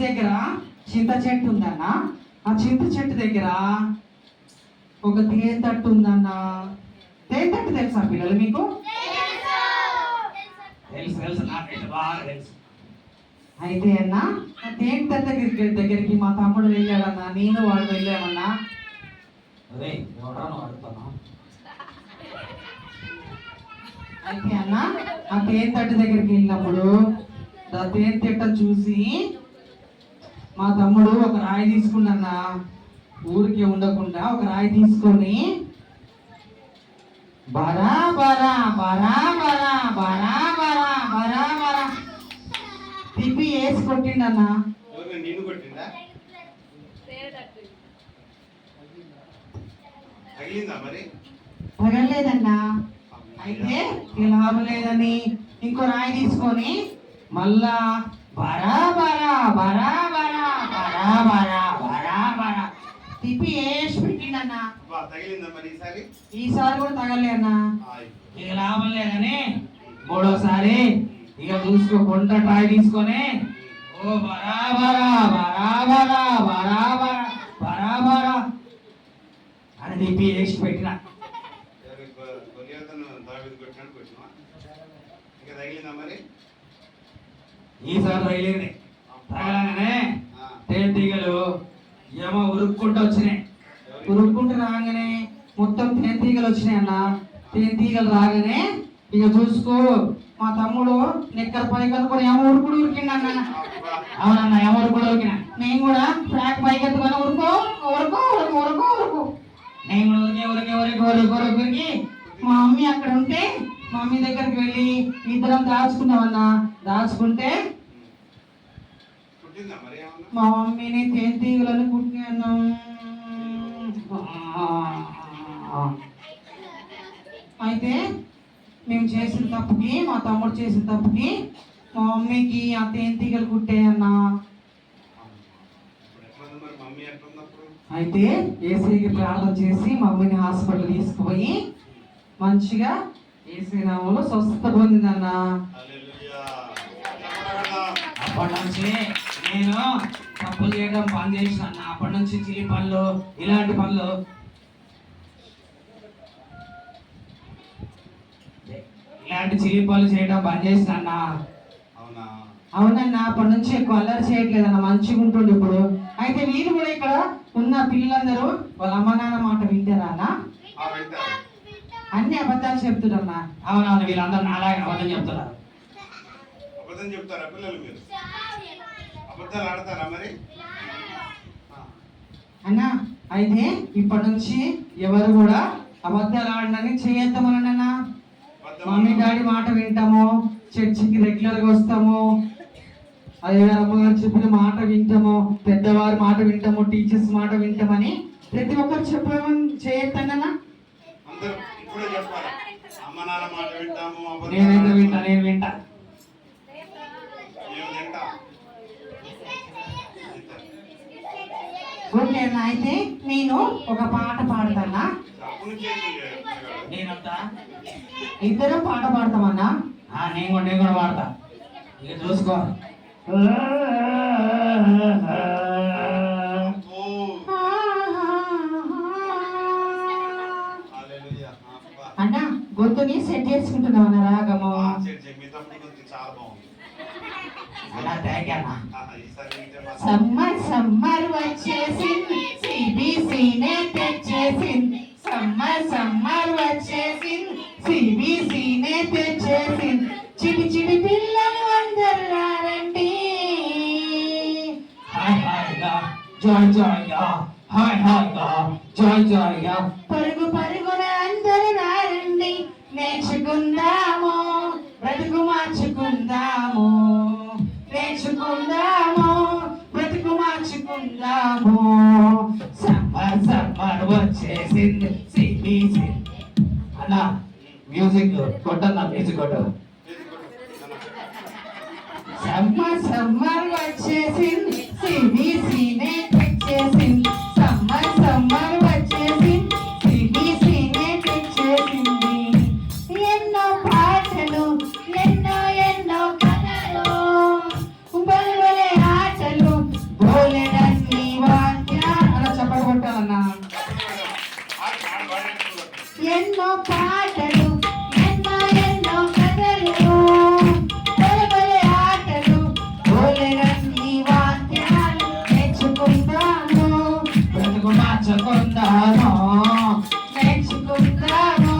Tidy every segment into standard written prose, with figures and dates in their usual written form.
దగ్గర చింత చెట్టు ఉందన్న. ఆ చింత చెట్టు దగ్గర ఒక తేనె తట్టు ఉందన్న. తేనె తట్టు తెలుసా పిల్లలు మీకు? తెలుసు తెలుసు, నాకైతే బాగా తెలుసు. అయితే అన్న ఆ తేనె తట్టు దగ్గరికి మా తమ్ముడు వెళ్ళాడన్నా, నేను వాడు వెళ్ళామన్నా. అదే ఎవడాను అడుగుతాను. అయితే అన్న ఆ తేనె తట్టు దగ్గరికి వెళ్ళినప్పుడు ఆ తేనె తిట్ట చూసి మా తమ్ముడు ఒక రాయి తీసుకున్నా. ఊరికే ఉండకుండా ఒక రాయి తీసుకొని బరా బరా బరా బరా బరా బరా బరా బరా తిప్పి వేసి కొట్టిండన్నా. పగలేదన్నా. అయితే లాభం లేదని ఇంకో రాయి తీసుకొని మళ్ళా బరా బరా బరా బరా బరా బరా బరా బరా తిప్పి వేసి పెట్టిండన్నా. ఈసారి కూడా తగలే అన్నా. ఇక లాభం లేదని మూడోసారి ఇక చూసుకోకుండా ట్రై తీసుకొని ఓ బరా బరా బరా బరా బరా బరా బరా బరా అని తిప్పి వేసి పెట్టిన. ఈసారి తగిలింది. తగలగానే తేనెటీగలు ఏమో ఉరుక్కుంటూ వచ్చినాయి. ఉరుక్కుంటూ రాగానే మొత్తం తేనెటీగలు వచ్చినాయి అన్న. తేనెటీగలు రాగానే ఇక చూసుకో మా తమ్ముడు నిక్కర పైకి అనుకుని ఏమో ఉరుకుడు ఉరికిండన్న. అవునన్న, ఏమో ఉరుకుడు ఉరికిన. నేను కూడా ఫ్లాగ్ పైకి ఎత్తుకొని ఉరుకో ఉరుకో ఉరుకు ఉరుకో ఉరుకు నేను కూడా ఉరికే ఉరికే ఉరికి ఉరికి ఉరికి ఉరికి మా మమ్మీ అక్కడ ఉంటే మా మమ్మీ దగ్గరికి వెళ్ళి ఇద్దరం దాచుకున్నామన్నా. దాచుకుంటే మా మమ్మీని తేనెటీగలను కుట్టినాను. అయితే మేము చేసిన తప్పుకి, మా తమ్ముడు చేసిన తప్పుకి మా మమ్మీకి ఆ తేనెటీగలు కుట్టాయన్నా. అయితే ఏసీకి ప్రార్థన చేసి మమ్మీని హాస్పిటల్ తీసుకుపోయి మంచిగా ఏసీ నామంలో స్వస్థత పొందిందన్నా. అప్పటి నుంచి నేను తప్పులు చేయడం బంద్ చేసిన. అప్పటి నుంచి చిలి పనులు ఇలాంటి పనులు చిలి పనులు చేయడం బంద్ చేసిన అన్న. అవునన్నా, అప్పటి నుంచి ఎక్కువ అల్లరి చేయట్లేదన్న, మంచిగా ఉంటుండే ఇప్పుడు. అయితే వీళ్ళు కూడా ఇక్కడ ఉన్న పిల్లలందరూ వాళ్ళ అమ్మ నాన్న మాట వింటారా అన్న? అన్ని అబద్ధాలు చెప్తున్నారన్నా. అవునవును, వీళ్ళందరూ నాలాగే అబద్ధం చెప్తున్నారు. అన్నా అయితే ఇప్పటి నుంచి ఎవరు కూడా అబద్ధాలు ఆడడానికి చేయొద్దామన్నా. మమ్మీ డాడీ మాట వింటాము, చర్చికి రెగ్యులర్గా వస్తాము, అదే అమ్మగారు చెప్పిన మాట వింటాము, పెద్దవారి మాట వింటాము, టీచర్స్ మాట వింటామని ప్రతి ఒక్కరు చెప్పమని చేయొద్దన్నా. నేనైతే వింటా, నేను వింటా. ఓకే అన్న, అయితే నేను ఒక పాట పాడతానా? నేనంతా ఇద్దరు పాట పాడతామన్నా. నేను కూడా పాడతా. ఇక చూసుకో. అన్న గొంతుని సెట్ చేసుకుంటున్నావు అన్న రాగము. సమ్మర్ సమ్మర్ వచ్చేసింది, సిబిసినే తెచ్చేసింది. సమ్మర్ సమ్మర్ వచ్చేసింది, సిబిసినే తెచ్చేసింది. చిడి చిడి పిల్లలు అందరు రారండి. హాయ్ హాయ్గా జాయ్ జాయ్గా, హాయ్ హాయ్గా జాయ్ జాయ్గా. పరుగు పరుగున అందరు రారండి. నేర్చుకుందాము, బ్రతుకు మార్చుకుందాము. నేర్చుకుందాము, బ్రతుకు మార్చుకుందాము. సమ్మర్ సమ్మర్ వచ్చేసింది, సిబిసి అన్న. మ్యూజిక్ కొట్టన్నా, మ్యూజిక్ కొట్టు. సమ్మర్ సమ్మర్ వచ్చేసింది, సిబిసినే తెచ్చేసింది. సమ్మర్ సమ్మర్ వచ్చేసింది, సిబిసినే తెచ్చేసింది. ఎన్నో పాటలు, ఎన్నో ఎన్నో కథలు, బలువలే ఆటలు, పంచుకుందాము నేర్చుకుందాము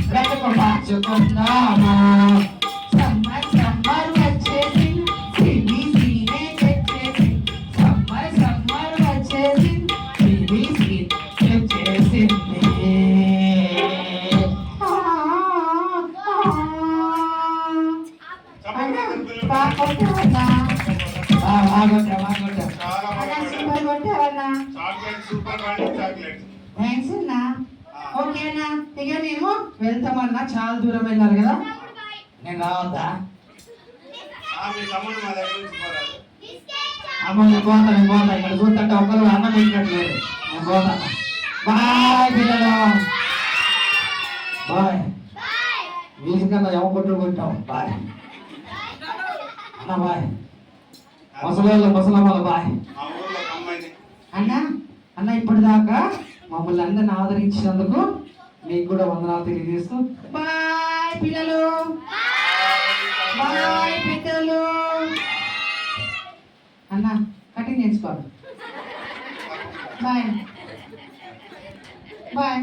బ్రతుకు పంచుకుందాము సమ్మర్ సమ్మర్ వచ్చేసి సిబిసినే తెచ్చేసి సమ్మర్ సమ్మర్ వచ్చేసి సిబిసి తెచ్చేసింది బాగుంటావన్నా థ్యాంక్స్ అన్నా ఓకేనా ఇక మేము వెళ్తామన్నా చాలా దూరం వెళ్ళాలి కదా నేను రావద్దా అమ్మ నేను పోతా ఇక్కడ చూస్తుంటే ఒకరు అన్నం పెట్టినట్లేదు నేను పోతా బాయ్ పిల్లలు బాయ్ వీటికన్నా ఎవ కొట్టుకుంటాం బాయ్ అన్న బాయ్ ముసలమ్మ బాయ్ అన్న ఇప్పటిదాకా మమ్మల్ని అందరిని ఆదరించినందుకు మీకు కూడా వందనాలు తెలియజేస్తూ బాయ్ పిల్లలు బాయ్ పిల్లలు అన్న కటింగ్ చేసుకోండి బాయ్ బాయ్